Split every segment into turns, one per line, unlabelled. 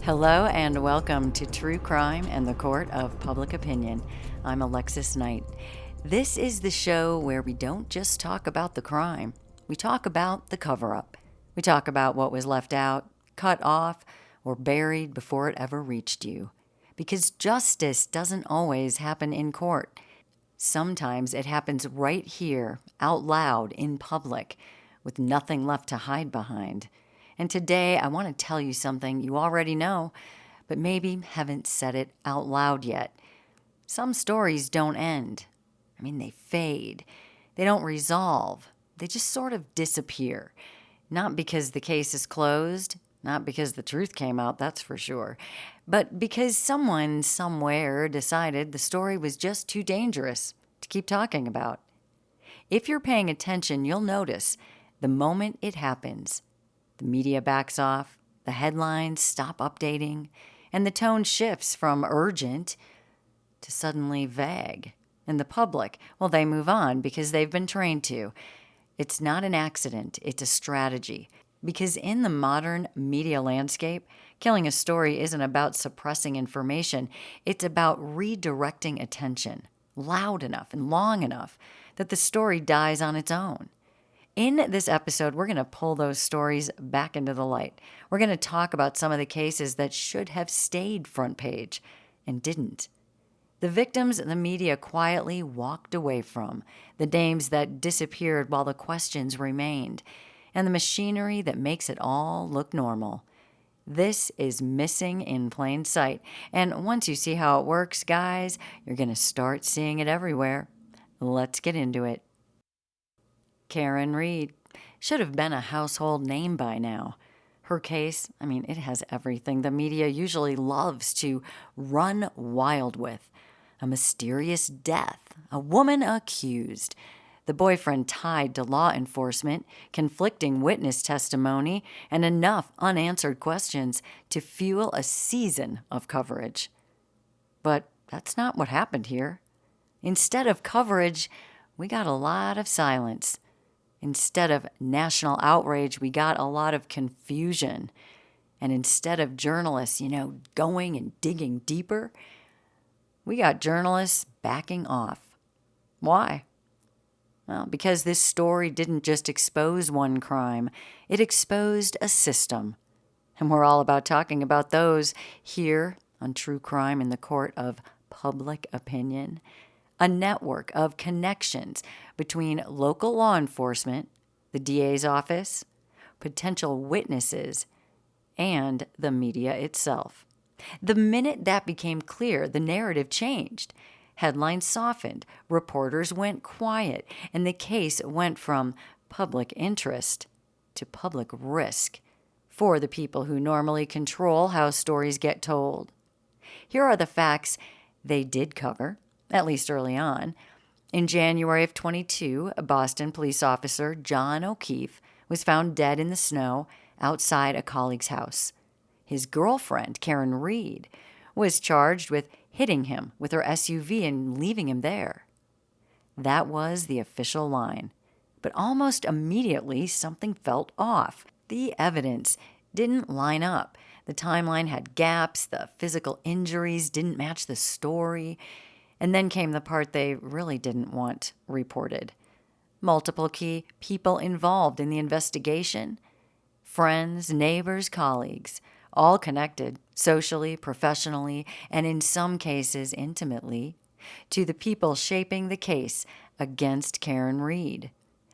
Hello and welcome to True Crime and the Court of Public Opinion. I'm Alexis Knight. This is the show where we don't just talk about the crime, we talk about the cover-up. We talk about what was left out, cut off, or buried before it ever reached you. Because justice doesn't always happen in court. Sometimes it happens right here, out loud, in public, with nothing left to hide behind. And today I want to tell you something you already know, but maybe haven't said it out loud yet. Some stories don't end. They fade. They don't resolve. They just sort of disappear. Not because the case is closed, not because the truth came out, that's for sure, but because someone somewhere decided the story was just too dangerous to keep talking about. If you're paying attention, you'll notice the moment it happens, the media backs off, the headlines stop updating, and the tone shifts from urgent to suddenly vague. And the public, well, they move on because they've been trained to. It's not an accident, it's a strategy. Because in the modern media landscape, killing a story isn't about suppressing information, it's about redirecting attention loud enough and long enough that the story dies on its own. In this episode, we're going to pull those stories back into the light. We're going to talk about some of the cases that should have stayed front page and didn't. The victims the media quietly walked away from, the names that disappeared while the questions remained, and the machinery that makes it all look normal. This is Missing in Plain Sight, and once you see how it works, guys, you're going to start seeing it everywhere. Let's get into it. Karen Read should have been a household name by now. Her case, it has everything the media usually loves to run wild with. A mysterious death, a woman accused, the boyfriend tied to law enforcement, conflicting witness testimony, and enough unanswered questions to fuel a season of coverage. But that's not what happened here. Instead of coverage, we got a lot of silence. Instead of national outrage, we got a lot of confusion. And instead of journalists, going and digging deeper, we got journalists backing off. Why? Well, because this story didn't just expose one crime, it exposed a system. And we're all about talking about those here on True Crime in the Court of Public Opinion. A network of connections between local law enforcement, the DA's office, potential witnesses, and the media itself. The minute that became clear, the narrative changed. Headlines softened, reporters went quiet, and the case went from public interest to public risk for the people who normally control how stories get told. Here are the facts they did cover, at least early on. In January of 22, a Boston police officer, John O'Keefe, was found dead in the snow outside a colleague's house. His girlfriend, Karen Read, was charged with hitting him with her SUV and leaving him there. That was the official line. But almost immediately, something felt off. The evidence didn't line up. The timeline had gaps. The physical injuries didn't match the story. And then came the part they really didn't want reported. Multiple key people involved in the investigation. Friends, neighbors, colleagues, all connected socially, professionally, and in some cases intimately, to the people shaping the case against Karen Read.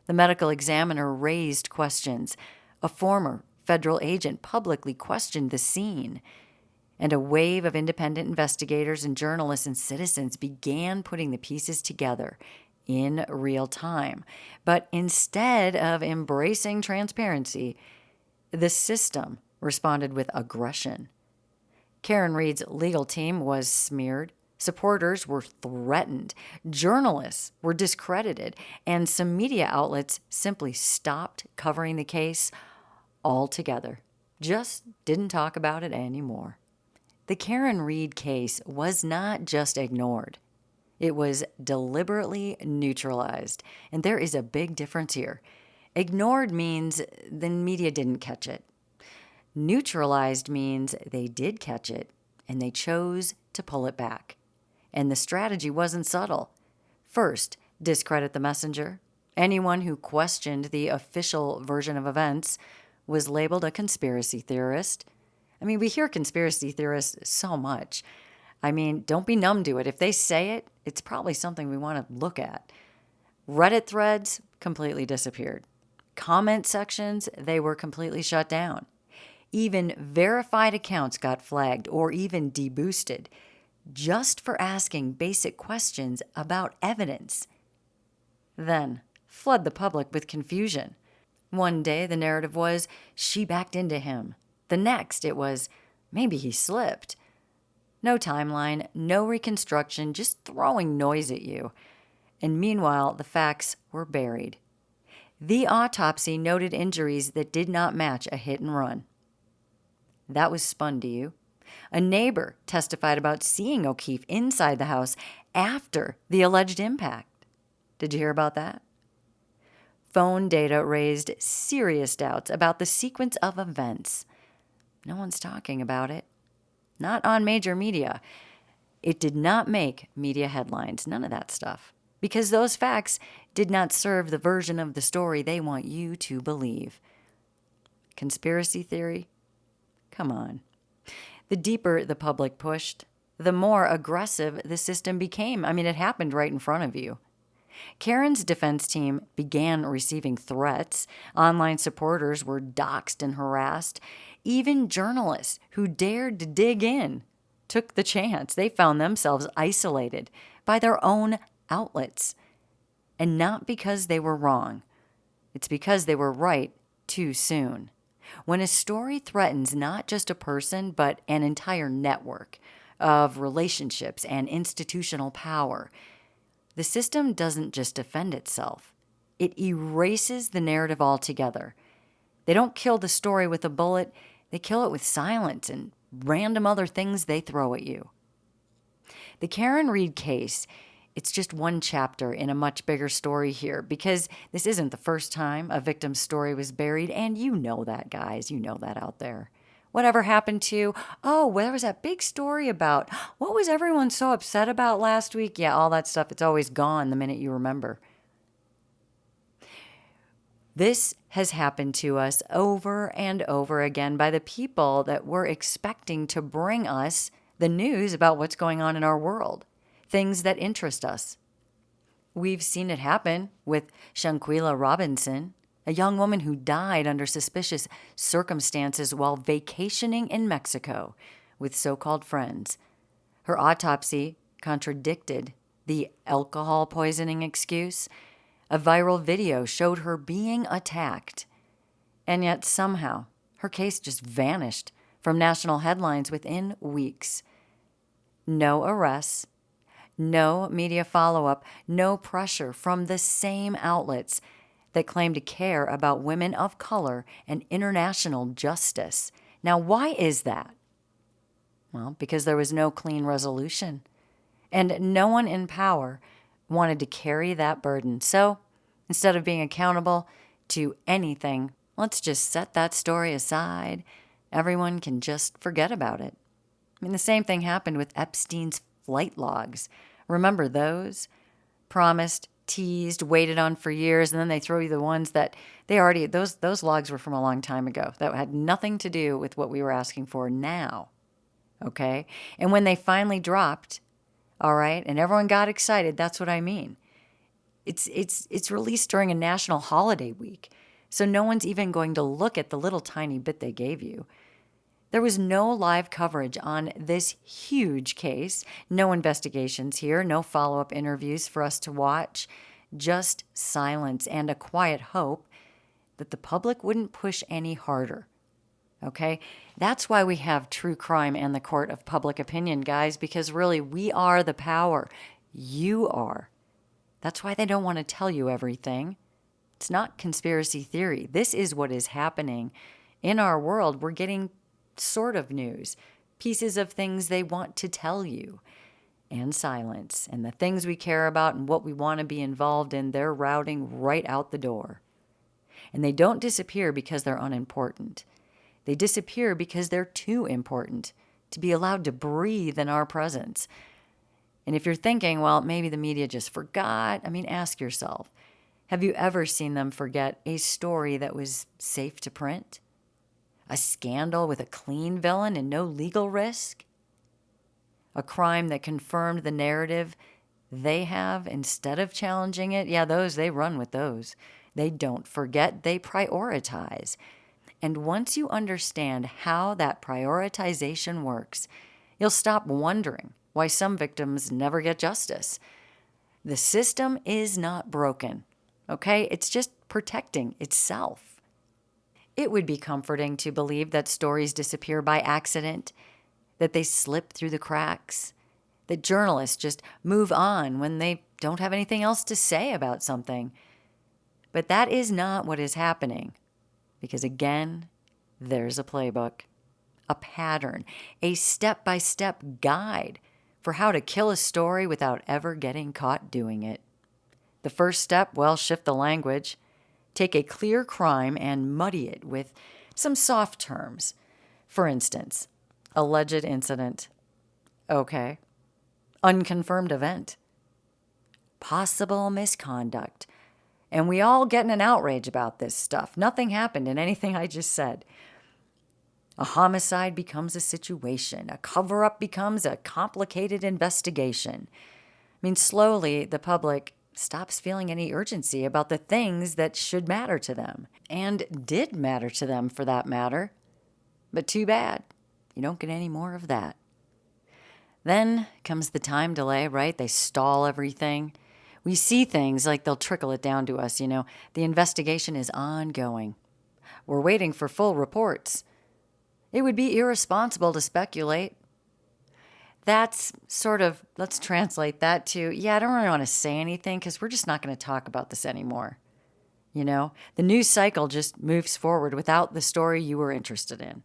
The medical examiner raised questions. A former federal agent publicly questioned the scene. And a wave of independent investigators and journalists and citizens began putting the pieces together in real time. But instead of embracing transparency, the system responded with aggression. Karen Read's legal team was smeared, supporters were threatened, journalists were discredited, and some media outlets simply stopped covering the case altogether. Just didn't talk about it anymore. The Karen Read case was not just ignored. It was deliberately neutralized, and there is a big difference here. Ignored means the media didn't catch it. Neutralized means they did catch it, and they chose to pull it back. And the strategy wasn't subtle. First, discredit the messenger. Anyone who questioned the official version of events was labeled a conspiracy theorist. I mean, we hear conspiracy theorists so much. I mean, don't be numb to it. If they say it, it's probably something we want to look at. Reddit threads completely disappeared. Comment sections, they were completely shut down. Even verified accounts got flagged or even deboosted just for asking basic questions about evidence. Then, flood the public with confusion. One day, the narrative was, she backed into him. The next, it was, maybe he slipped. No timeline, no reconstruction, just throwing noise at you. And meanwhile, the facts were buried. The autopsy noted injuries that did not match a hit and run. That was spun to you. A neighbor testified about seeing O'Keefe inside the house after the alleged impact. Did you hear about that? Phone data raised serious doubts about the sequence of events. No one's talking about it. Not on major media. It did not make media headlines, none of that stuff, because those facts did not serve the version of the story they want you to believe. Conspiracy theory? Come on. The deeper the public pushed, the more aggressive the system became. I mean, it happened right in front of you. Karen's defense team began receiving threats. Online supporters were doxxed and harassed. Even journalists who dared to dig in took the chance. They found themselves isolated by their own outlets. And not because they were wrong. It's because they were right too soon. When a story threatens not just a person, but an entire network of relationships and institutional power, the system doesn't just defend itself. It erases the narrative altogether. They don't kill the story with a bullet. They kill it with silence and random other things they throw at you. The Karen Read case, it's just one chapter in a much bigger story here, because this isn't the first time a victim's story was buried, and you know that, guys. You know that out there. Whatever happened to, oh, there was that big story about, what was everyone so upset about last week? Yeah, all that stuff, it's always gone the minute you remember. This has happened to us over and over again by the people that we're expecting to bring us the news about what's going on in our world, things that interest us. We've seen it happen with Shanquella Robinson, a young woman who died under suspicious circumstances while vacationing in Mexico with so-called friends. Her autopsy contradicted the alcohol poisoning excuse. A viral video showed her being attacked. And yet somehow her case just vanished from national headlines within weeks. No arrests, no media follow-up, no pressure from the same outlets that claim to care about women of color and international justice. Now, why is that? Well, because there was no clean resolution, and no one in power wanted to carry that burden. So, instead of being accountable to anything, let's just set that story aside. Everyone can just forget about it. I mean, the same thing happened with Epstein's flight logs. Remember those? Promised, teased, waited on for years, and then they throw you the ones that they already, those logs were from a long time ago. That had nothing to do with what we were asking for now. Okay? And when they finally dropped, all right, and everyone got excited, that's what I mean. It's released during a national holiday week, so no one's even going to look at the little tiny bit they gave you. There was no live coverage on this huge case, no investigations here, no follow-up interviews for us to watch, just silence and a quiet hope that the public wouldn't push any harder. Okay? That's why we have true crime and the court of public opinion, guys, because really we are the power. You are. That's why they don't want to tell you everything. It's not conspiracy theory. This is what is happening in our world. We're getting sort of news, pieces of things they want to tell you, and silence. And the things we care about and what we want to be involved in, they're routing right out the door. And they don't disappear because they're unimportant. They disappear because they're too important to be allowed to breathe in our presence. And if you're thinking, well, maybe the media just forgot, ask yourself, have you ever seen them forget a story that was safe to print? A scandal with a clean villain and no legal risk? A crime that confirmed the narrative they have instead of challenging it? Yeah, they run with those. They don't forget, they prioritize. And once you understand how that prioritization works, you'll stop wondering why some victims never get justice. The system is not broken, okay? It's just protecting itself. It would be comforting to believe that stories disappear by accident, that they slip through the cracks, that journalists just move on when they don't have anything else to say about something. But that is not what is happening. Because again, there's a playbook, a pattern, a step-by-step guide for how to kill a story without ever getting caught doing it. The first step, shift the language. Take a clear crime and muddy it with some soft terms. For instance, alleged incident. Okay. Unconfirmed event. Possible misconduct. And we all get in an outrage about this stuff. Nothing happened in anything I just said. A homicide becomes a situation. A cover-up becomes a complicated investigation. Slowly, the public stops feeling any urgency about the things that should matter to them. And did matter to them, for that matter. But too bad. You don't get any more of that. Then comes the time delay, right? They stall everything. We see things like they'll trickle it down to us, The investigation is ongoing. We're waiting for full reports. It would be irresponsible to speculate. That's let's translate that to, I don't really want to say anything because we're just not going to talk about this anymore. The news cycle just moves forward without the story you were interested in.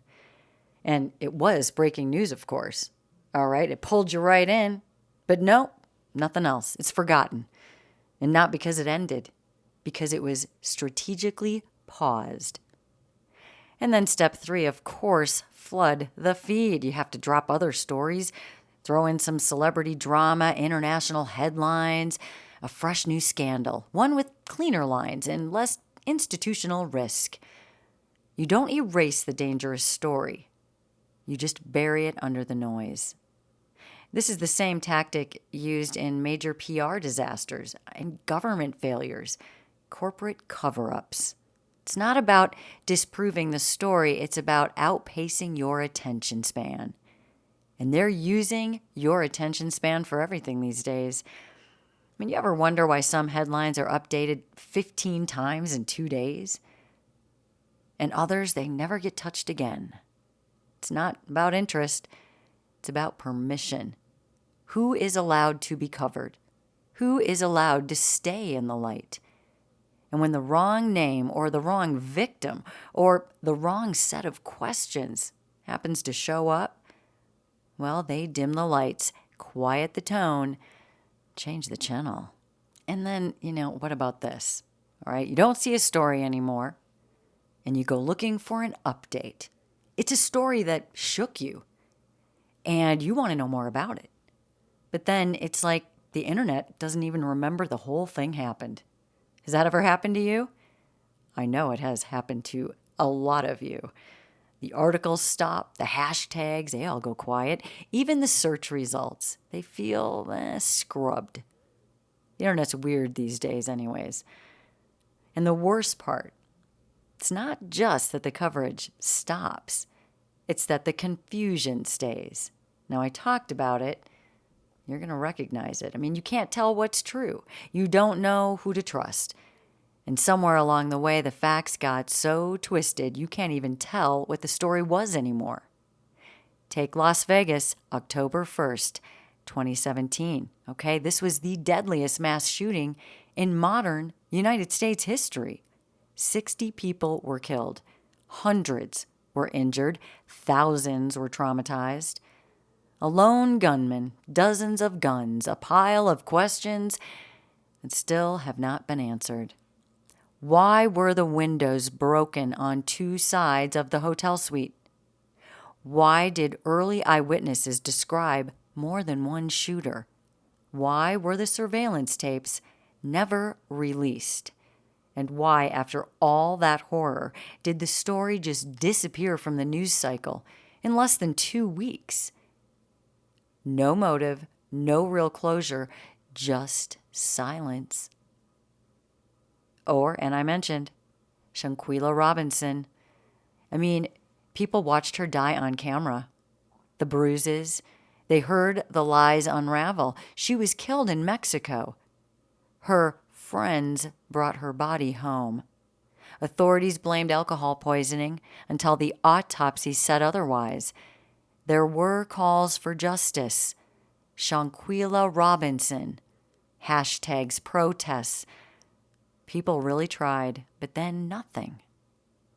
And it was breaking news, of course. All right, it pulled you right in. But no, nothing else. It's forgotten. And not because it ended, because it was strategically paused. And then step 3, of course, flood the feed. You have to drop other stories, throw in some celebrity drama, international headlines, a fresh new scandal, one with cleaner lines and less institutional risk. You don't erase the dangerous story. You just bury it under the noise. This is the same tactic used in major PR disasters and government failures, corporate cover-ups. It's not about disproving the story. It's about outpacing your attention span. And they're using your attention span for everything these days. You ever wonder why some headlines are updated 15 times in 2 days? And others, they never get touched again. It's not about interest. It's about permission. Who is allowed to be covered? Who is allowed to stay in the light? And when the wrong name or the wrong victim or the wrong set of questions happens to show up, they dim the lights, quiet the tone, change the channel. And then, what about this? All right, you don't see a story anymore, and you go looking for an update. It's a story that shook you, and you want to know more about it. But then it's like the internet doesn't even remember the whole thing happened. Has that ever happened to you? I know it has happened to a lot of you. The articles stop, the hashtags, they all go quiet. Even the search results, they feel scrubbed. The internet's weird these days anyways. And the worst part, it's not just that the coverage stops. It's that the confusion stays. Now, I talked about it. You're going to recognize it. You can't tell what's true. You don't know who to trust. And somewhere along the way, the facts got so twisted, you can't even tell what the story was anymore. Take Las Vegas, October 1st, 2017. Okay, this was the deadliest mass shooting in modern United States history. 60 people were killed. Hundreds were injured. Thousands were traumatized. A lone gunman, dozens of guns, a pile of questions that still have not been answered. Why were the windows broken on two sides of the hotel suite? Why did early eyewitnesses describe more than one shooter? Why were the surveillance tapes never released? And why, after all that horror, did the story just disappear from the news cycle in less than 2 weeks? No motive, no real closure, just silence. Or, and I mentioned, Shanquella Robinson. I mean, people watched her die on camera. The bruises, they heard the lies unravel. She was killed in Mexico. Her friends brought her body home. Authorities blamed alcohol poisoning until the autopsy said otherwise. There were calls for justice. Shanquella Robinson. Hashtags, protests. People really tried, but then nothing.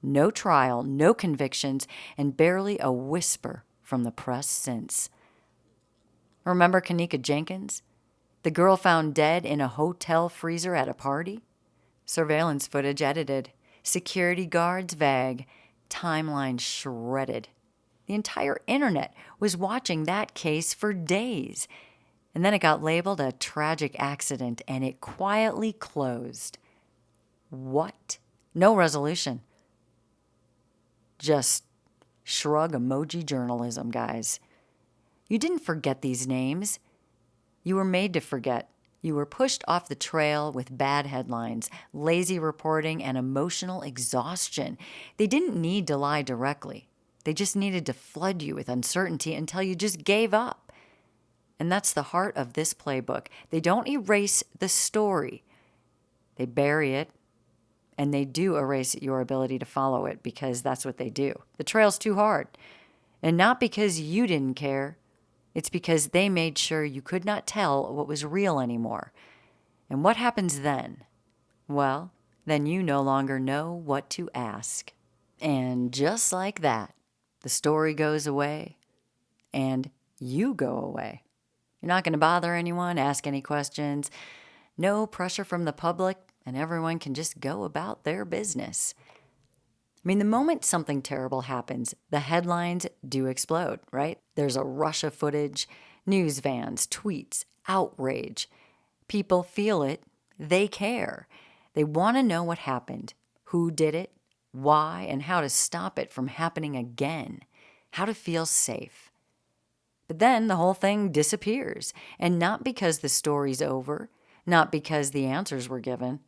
No trial, no convictions, and barely a whisper from the press since. Remember Kanika Jenkins? The girl found dead in a hotel freezer at a party? Surveillance footage edited. Security guards vague. Timeline shredded. The entire internet was watching that case for days. And then it got labeled a tragic accident, and it quietly closed. What? No resolution. Just shrug emoji journalism, guys. You didn't forget these names. You were made to forget. You were pushed off the trail with bad headlines, lazy reporting, and emotional exhaustion. They didn't need to lie directly. They just needed to flood you with uncertainty until you just gave up. And that's the heart of this playbook. They don't erase the story. They bury it, and they do erase your ability to follow it because that's what they do. The trail's too hard. And not because you didn't care. It's because they made sure you could not tell what was real anymore. And what happens then? Well, then you no longer know what to ask. And just like that, the story goes away, and you go away. You're not going to bother anyone, ask any questions. No pressure from the public, and everyone can just go about their business. I mean, the moment something terrible happens, the headlines do explode, right? There's a rush of footage, news vans, tweets, outrage. People feel it. They care. They want to know what happened, who did it, why, and how to stop it from happening again, how to feel safe. But then the whole thing disappears, and not because the story's over, not because the answers were given,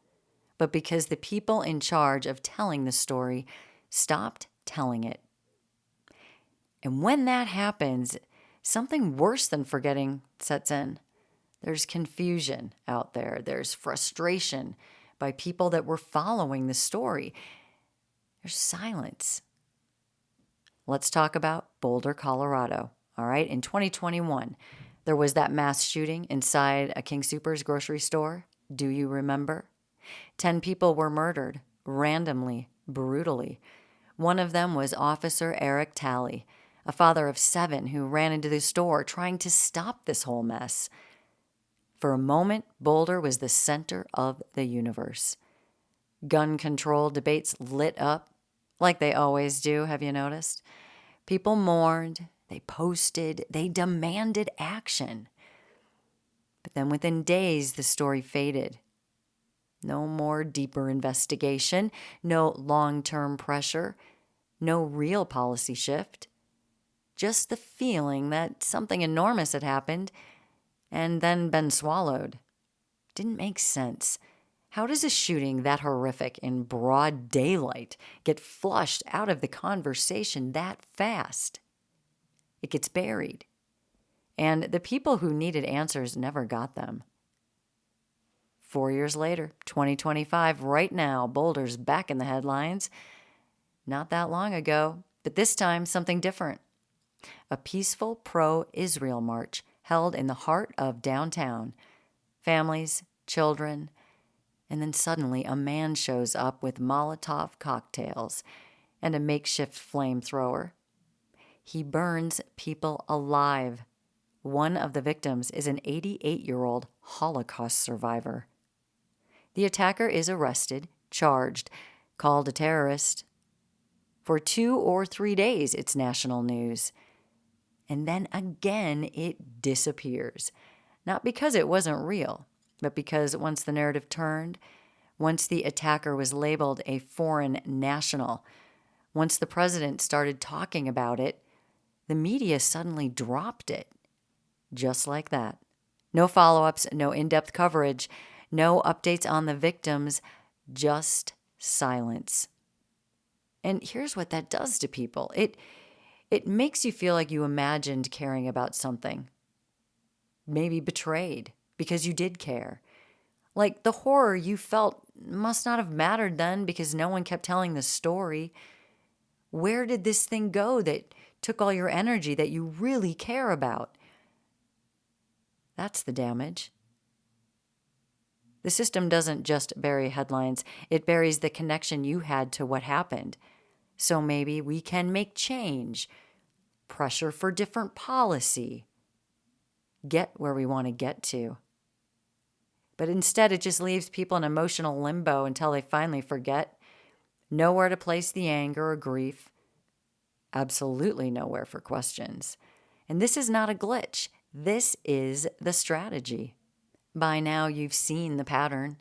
but because the people in charge of telling the story stopped telling it. And when that happens, something worse than forgetting sets in. There's confusion out there. There's frustration by people that were following the story. There's silence. Let's talk about Boulder, Colorado. All right, in 2021, there was that mass shooting inside a King Soopers grocery store. Do you remember? 10 people were murdered, randomly, brutally. One of them was Officer Eric Talley, a father of 7 who ran into the store trying to stop this whole mess. For a moment, Boulder was the center of the universe. Gun control debates lit up, like they always do, have you noticed? People mourned, they posted, they demanded action. But then within days, the story faded. No more deeper investigation, no long-term pressure, no real policy shift. Just the feeling that something enormous had happened and then been swallowed. Didn't make sense. How does a shooting that horrific in broad daylight get flushed out of the conversation that fast? It gets buried. And the people who needed answers never got them. 4 years later, 2025, right now, Boulder's back in the headlines. Not that long ago, but this time something different. A peaceful pro-Israel march held in the heart of downtown. Families, children, and then suddenly a man shows up with Molotov cocktails and a makeshift flamethrower. He burns people alive. One of the victims is an 88-year-old Holocaust survivor. The attacker is arrested, charged, called a terrorist. For 2 or 3 days, it's national news. And then again, it disappears. Not because it wasn't real, but because once the narrative turned, once the attacker was labeled a foreign national, once the president started talking about it, the media suddenly dropped it. Just like that. No follow-ups, no in-depth coverage, no updates on the victims, just silence. And here's what that does to people. It makes you feel like you imagined caring about something. Maybe betrayed because you did care. Like the horror you felt must not have mattered then because no one kept telling the story. Where did this thing go that took all your energy that you really care about? That's the damage. The system doesn't just bury headlines, it buries the connection you had to what happened. So maybe we can make change, pressure for different policy, get where we want to get to. But instead, it just leaves people in emotional limbo until they finally forget. Nowhere to place the anger or grief. Absolutely nowhere for questions. And this is not a glitch. This is the strategy. By now, you've seen the pattern.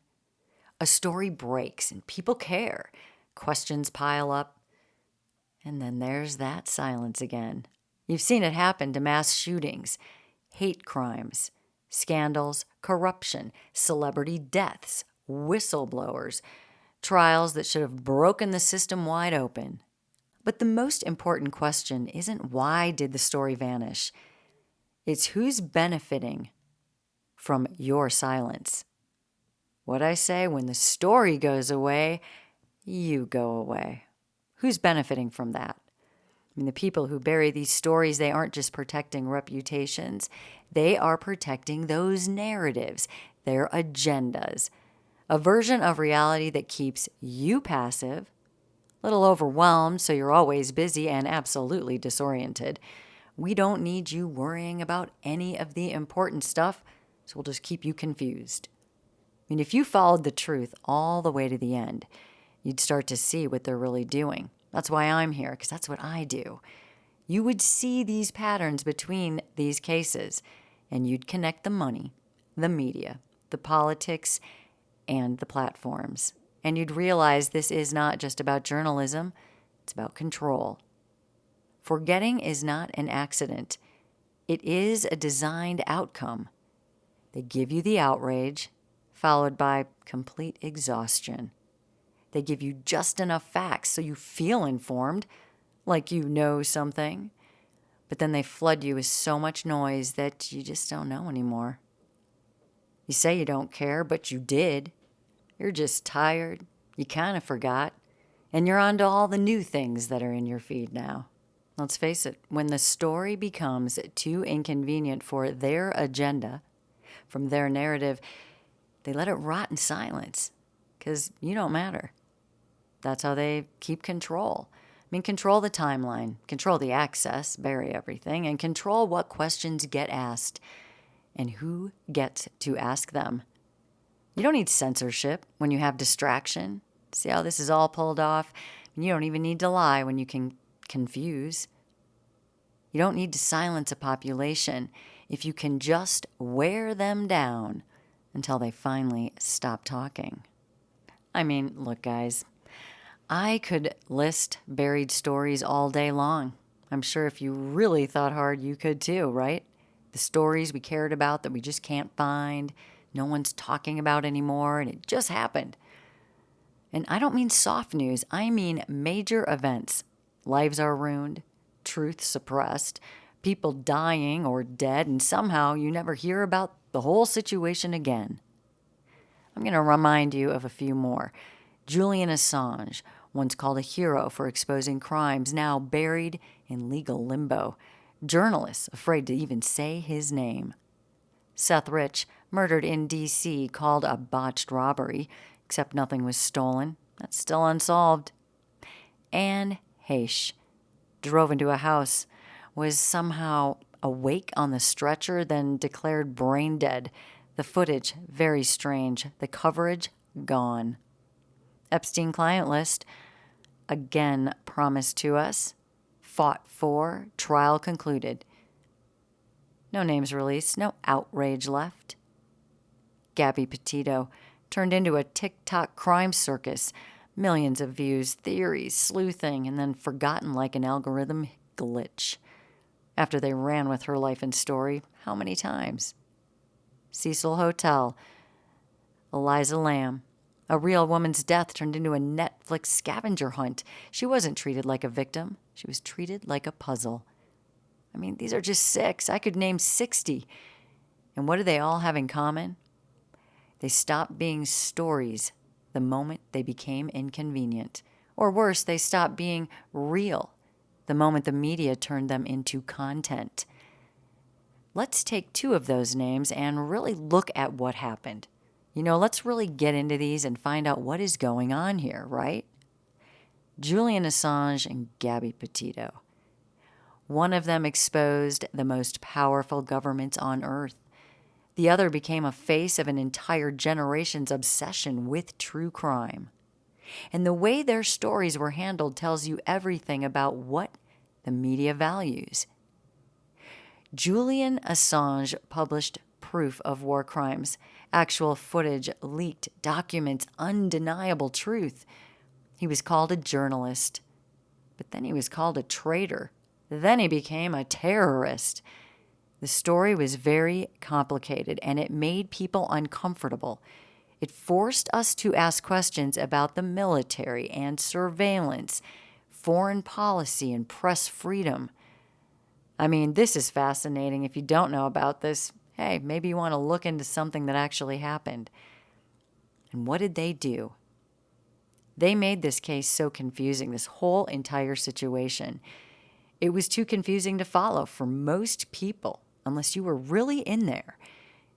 A story breaks and people care. Questions pile up. And then there's that silence again. You've seen it happen to mass shootings, hate crimes, scandals, corruption, celebrity deaths, whistleblowers, trials that should have broken the system wide open. But the most important question isn't why did the story vanish? It's who's benefiting from your silence. What I say, when the story goes away, you go away. Who's benefiting from that? I mean, the people who bury these stories, they aren't just protecting reputations. They are protecting those narratives, their agendas. A version of reality that keeps you passive, a little overwhelmed, so you're always busy and absolutely disoriented. We don't need you worrying about any of the important stuff, so we'll just keep you confused. I mean, if you followed the truth all the way to the end, you'd start to see what they're really doing. That's why I'm here, because that's what I do. You would see these patterns between these cases, and you'd connect the money, the media, the politics, and the platforms. And you'd realize this is not just about journalism, it's about control. Forgetting is not an accident. It is a designed outcome. They give you the outrage, followed by complete exhaustion. They give you just enough facts so you feel informed, like you know something. But then they flood you with so much noise that you just don't know anymore. You say you don't care, but you did. You're just tired. You kind of forgot. And you're on to all the new things that are in your feed now. Let's face it, when the story becomes too inconvenient for their agenda, from their narrative, they let it rot in silence, because you don't matter. That's how they keep control. I mean, control the timeline, control the access, bury everything, and control what questions get asked and who gets to ask them. You don't need censorship when you have distraction. See how this is all pulled off? You don't even need to lie when you can confuse. You don't need to silence a population if you can just wear them down until they finally stop talking. I mean, look, guys, I could list buried stories all day long. I'm sure if you really thought hard, you could too, right? The stories we cared about that we just can't find, no one's talking about anymore, and it just happened. And I don't mean soft news, I mean major events. Lives are ruined, truth suppressed, people dying or dead, and somehow you never hear about the whole situation again. I'm going to remind you of a few more. Julian Assange, once called a hero for exposing crimes, now buried in legal limbo. Journalists afraid to even say his name. Seth Rich, murdered in D.C., called a botched robbery, except nothing was stolen. That's still unsolved. And Heche, drove into a house, was somehow awake on the stretcher, then declared brain dead. The footage, very strange. The coverage, gone. Epstein client list, again promised to us, fought for, trial concluded. No names released, no outrage left. Gabbie Petito turned into a TikTok crime circus. Millions of views, theories, sleuthing, and then forgotten like an algorithm glitch. After they ran with her life and story, how many times? Cecil Hotel, Eliza Lamb. A real woman's death turned into a Netflix scavenger hunt. She wasn't treated like a victim. She was treated like a puzzle. I mean, these are just 6. I could name 60. And what do they all have in common? They stopped being stories the moment they became inconvenient. Or worse, they stopped being real the moment the media turned them into content. Let's take 2 of those names and really look at what happened. Let's really get into these and find out what is going on here, right? Julian Assange and Gabbie Petito. One of them exposed the most powerful governments on earth. The other became a face of an entire generation's obsession with true crime. And the way their stories were handled tells you everything about what the media values. Julian Assange published proof of war crimes, actual footage, leaked documents, undeniable truth. He was called a journalist, but then he was called a traitor. Then he became a terrorist. The story was very complicated, and it made people uncomfortable. It forced us to ask questions about the military and surveillance, foreign policy and press freedom. I mean, this is fascinating. If you don't know about this, hey, maybe you want to look into something that actually happened. And what did they do? They made this case so confusing, this whole entire situation. It was too confusing to follow for most people, unless you were really in there.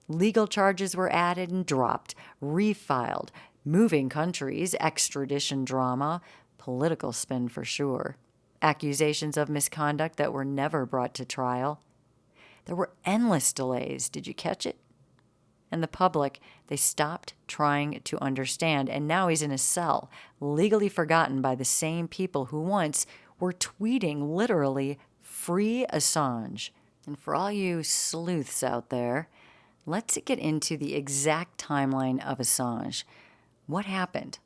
Legal charges were added and dropped, refiled, moving countries, extradition drama, political spin for sure, accusations of misconduct that were never brought to trial. There were endless delays. Did you catch it? And the public, they stopped trying to understand, and now he's in a cell, legally forgotten by the same people who once were tweeting literally, "Free Assange." And for all you sleuths out there, let's get into the exact timeline of Assange. What happened?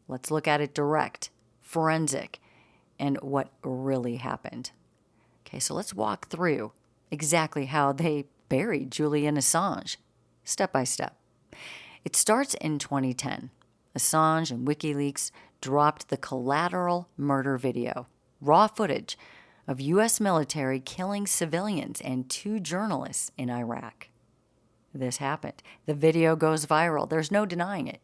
Let's look at it direct, forensic, and what really happened. Okay, so let's walk through exactly how they buried Julian Assange, step by step. It starts in 2010. Assange and WikiLeaks dropped the collateral murder video, raw footage of U.S. military killing civilians and 2 journalists in Iraq. This happened. The video goes viral. There's no denying it.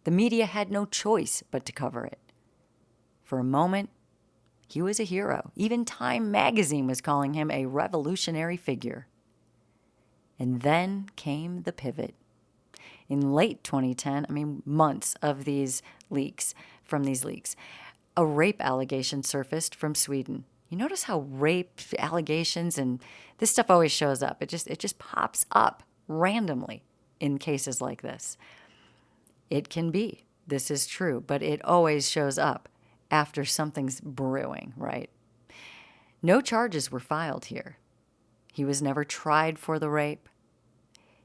The media had no choice but to cover it. For a moment, he was a hero. Even Time magazine was calling him a revolutionary figure. And then came the pivot. In late 2010, months of these leaks, a rape allegation surfaced from Sweden. You notice how rape allegations and this stuff always shows up. It just pops up randomly in cases like this. It can be. This is true, but it always shows up after something's brewing, right? No charges were filed here. He was never tried for the rape.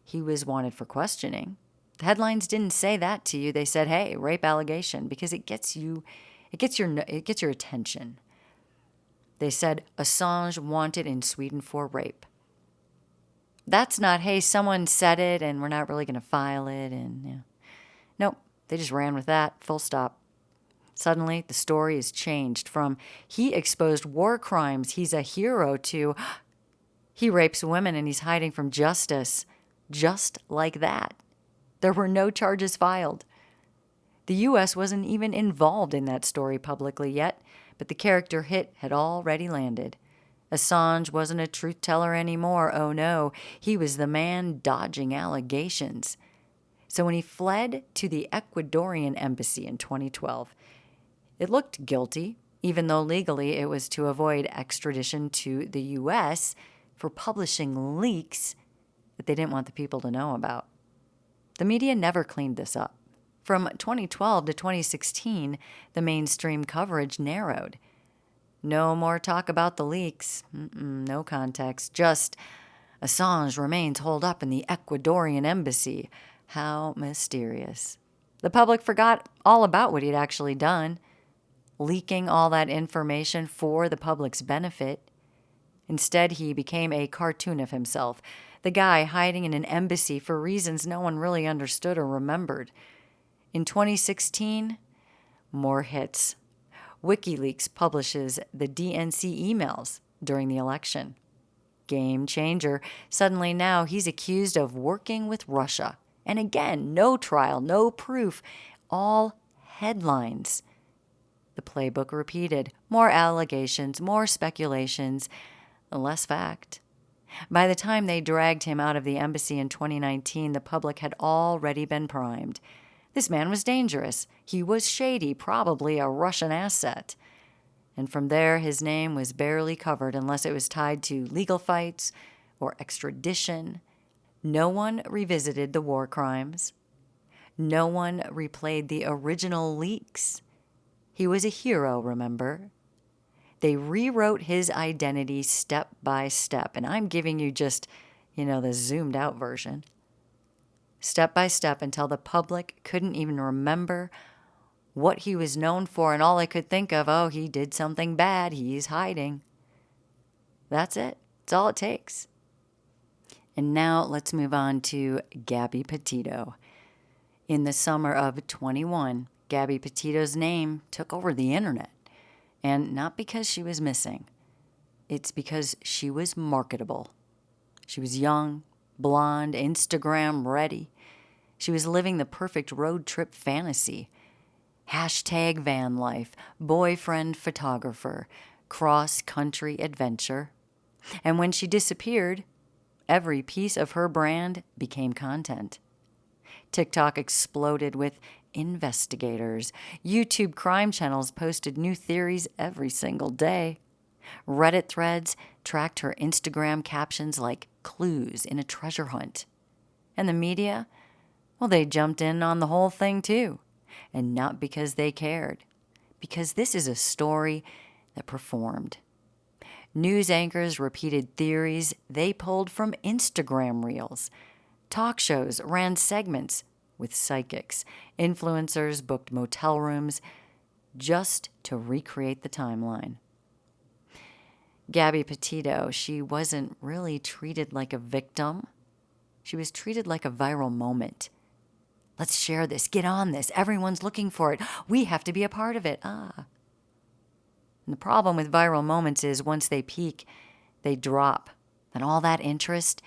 He was wanted for questioning. The headlines didn't say that to you. They said, "Hey, rape allegation," because it gets your attention. They said Assange wanted in Sweden for rape. That's not, "Hey, someone said it and we're not really going to file it." Nope, they just ran with that, full stop. Suddenly, the story is changed from he exposed war crimes, he's a hero, to he rapes women and he's hiding from justice. Just like that. There were no charges filed. The U.S. wasn't even involved in that story publicly yet, but the character hit had already landed. Assange wasn't a truth teller anymore. Oh no, he was the man dodging allegations. So when he fled to the Ecuadorian embassy in 2012, it looked guilty, even though legally it was to avoid extradition to the U.S. for publishing leaks that they didn't want the people to know about. The media never cleaned this up. From 2012 to 2016, the mainstream coverage narrowed. No more talk about the leaks. No context. Just Assange remains holed up in the Ecuadorian embassy. How mysterious. The public forgot all about what he'd actually done, leaking all that information for the public's benefit. Instead, he became a cartoon of himself, the guy hiding in an embassy for reasons no one really understood or remembered. In 2016, more hits. WikiLeaks publishes the DNC emails during the election. Game changer. Suddenly now he's accused of working with Russia. And again, no trial, no proof, all headlines. The playbook repeated. More allegations, more speculations, less fact. By the time they dragged him out of the embassy in 2019, the public had already been primed. This man was dangerous. He was shady, probably a Russian asset. And from there, his name was barely covered unless it was tied to legal fights or extradition. No one revisited the war crimes. No one replayed the original leaks. He was a hero, remember? They rewrote his identity step by step, and I'm giving you just, the zoomed out version. Step by step until the public couldn't even remember what he was known for, and all they could think of, he did something bad, he's hiding. That's it. That's all it takes. And now let's move on to Gabbie Petito. In the summer of 21, Gabbie Petito's name took over the internet. And not because she was missing. It's because she was marketable. She was young, blonde, Instagram ready. She was living the perfect road trip fantasy. Hashtag van life, boyfriend photographer, cross-country adventure. And when she disappeared, every piece of her brand became content. TikTok exploded with investigators. YouTube crime channels posted new theories every single day. Reddit threads tracked her Instagram captions like clues in a treasure hunt. And the media, they jumped in on the whole thing too. And not because they cared. Because this is a story that performed. News anchors repeated theories they pulled from Instagram reels. Talk shows ran segments with psychics. Influencers booked motel rooms just to recreate the timeline. Gabbie Petito, she wasn't really treated like a victim. She was treated like a viral moment. Let's share this. Get on this. Everyone's looking for it. We have to be a part of it. And the problem with viral moments is once they peak, they drop. And all that interest,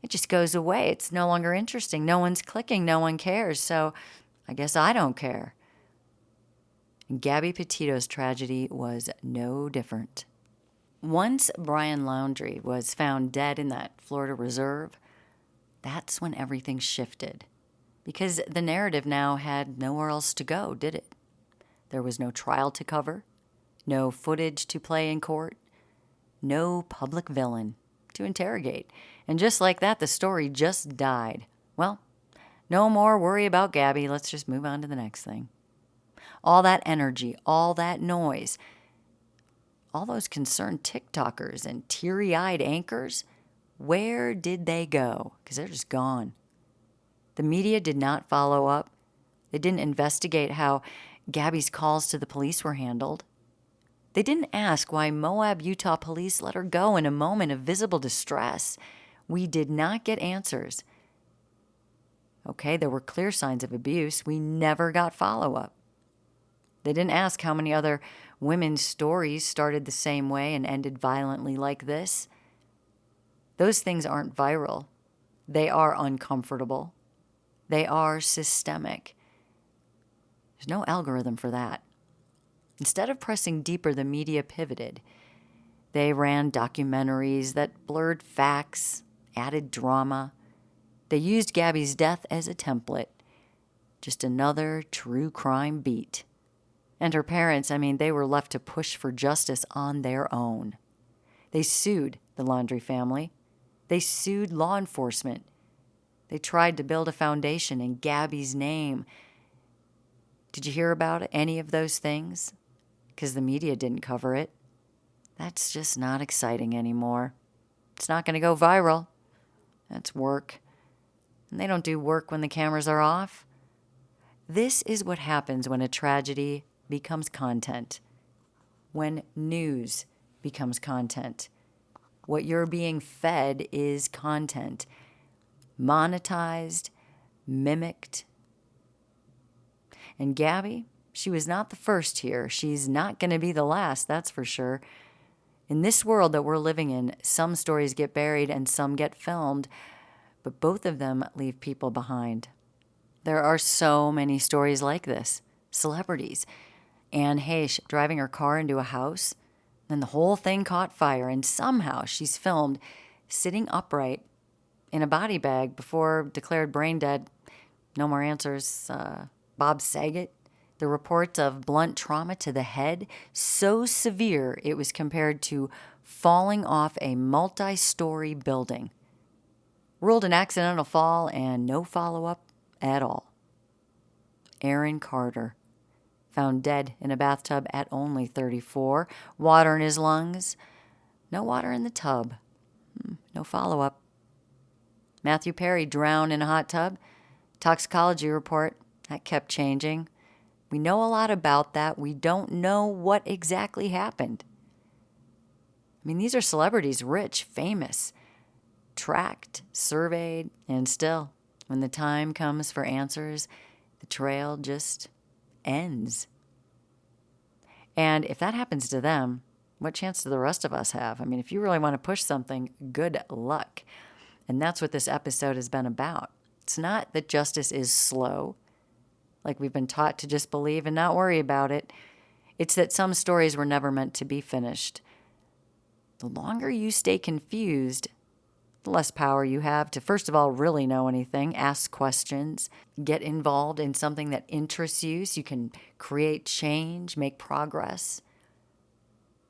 it just goes away. It's no longer interesting. No one's clicking. No one cares. So I guess I don't care. And Gabbie Petito's tragedy was no different. Once Brian Laundrie was found dead in that Florida reserve, that's when everything shifted. Because the narrative now had nowhere else to go, did it? There was no trial to cover, no footage to play in court, no public villain to interrogate. And just like that, the story just died. Well, no more worry about Gabbie. Let's just move on to the next thing. All that energy, all that noise, all those concerned TikTokers and teary-eyed anchors, where did they go? Because they're just gone. The media did not follow up. They didn't investigate how Gabbie's calls to the police were handled. They didn't ask why Moab, Utah police let her go in a moment of visible distress. We did not get answers. Okay, there were clear signs of abuse. We never got follow-up. They didn't ask how many other women's stories started the same way and ended violently like this. Those things aren't viral. They are uncomfortable. They are systemic. There's no algorithm for that. Instead of pressing deeper, the media pivoted. They ran documentaries that blurred facts, added drama. They used Gabbie's death as a template. Just another true crime beat. And her parents, they were left to push for justice on their own. They sued the Laundrie family. They sued law enforcement. They tried to build a foundation in Gabbie's name. Did you hear about any of those things? Because the media didn't cover it. That's just not exciting anymore. It's not going to go viral. That's work. And they don't do work when the cameras are off. This is what happens when a tragedy becomes content. When news becomes content. What you're being fed is content. Monetized, mimicked. And Gabbie, she was not the first here. She's not going to be the last, that's for sure. In this world that we're living in, some stories get buried and some get filmed, but both of them leave people behind. There are so many stories like this. Celebrities. Heche driving her car into a house, then the whole thing caught fire, and somehow she's filmed sitting upright in a body bag before declared brain dead. No more answers. Bob Saget. The reports of blunt trauma to the head, so severe it was compared to falling off a multi-story building. Ruled an accidental fall and no follow-up at all. Aaron Carter, found dead in a bathtub at only 34. Water in his lungs. No water in the tub. No follow-up. Matthew Perry drowned in a hot tub. Toxicology report. That kept changing. We know a lot about that. We don't know what exactly happened. I mean, these are celebrities, rich, famous, tracked, surveyed, and still, when the time comes for answers, the trail just ends. And if that happens to them, what chance do the rest of us have? I mean, if you really want to push something, good luck. And that's what this episode has been about. It's not that justice is slow, like we've been taught to just believe and not worry about it. It's that some stories were never meant to be finished. The longer you stay confused, the less power you have to, first of all, really know anything, ask questions, get involved in something that interests you so you can create change, make progress.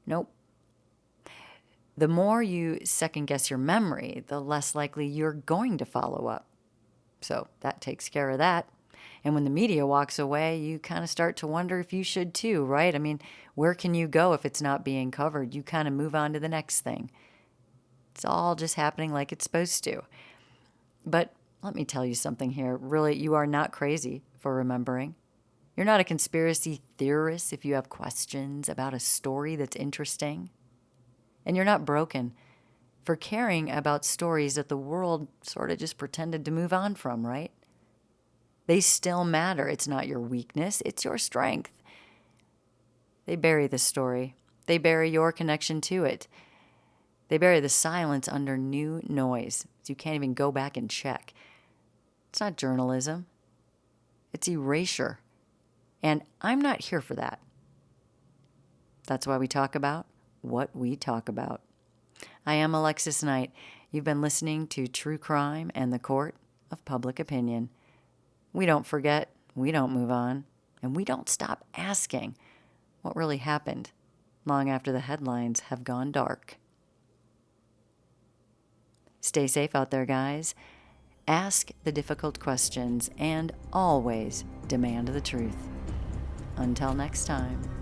Nope. The more you second guess your memory, the less likely you're going to follow up. So that takes care of that. And when the media walks away, you kind of start to wonder if you should too, right? I mean, where can you go if it's not being covered? You kind of move on to the next thing. It's all just happening like it's supposed to. But let me tell you something here. Really, you are not crazy for remembering. You're not a conspiracy theorist if you have questions about a story that's interesting. And you're not broken for caring about stories that the world sort of just pretended to move on from, right? They still matter. It's not your weakness. It's your strength. They bury the story. They bury your connection to it. They bury the silence under new noise, so you can't even go back and check. It's not journalism. It's erasure. And I'm not here for that. That's why we talk about what we talk about. I am Alexis Knight. You've been listening to True Crime and the Court of Public Opinion. We don't forget, we don't move on, and we don't stop asking what really happened long after the headlines have gone dark. Stay safe out there, guys. Ask the difficult questions and always demand the truth. Until next time.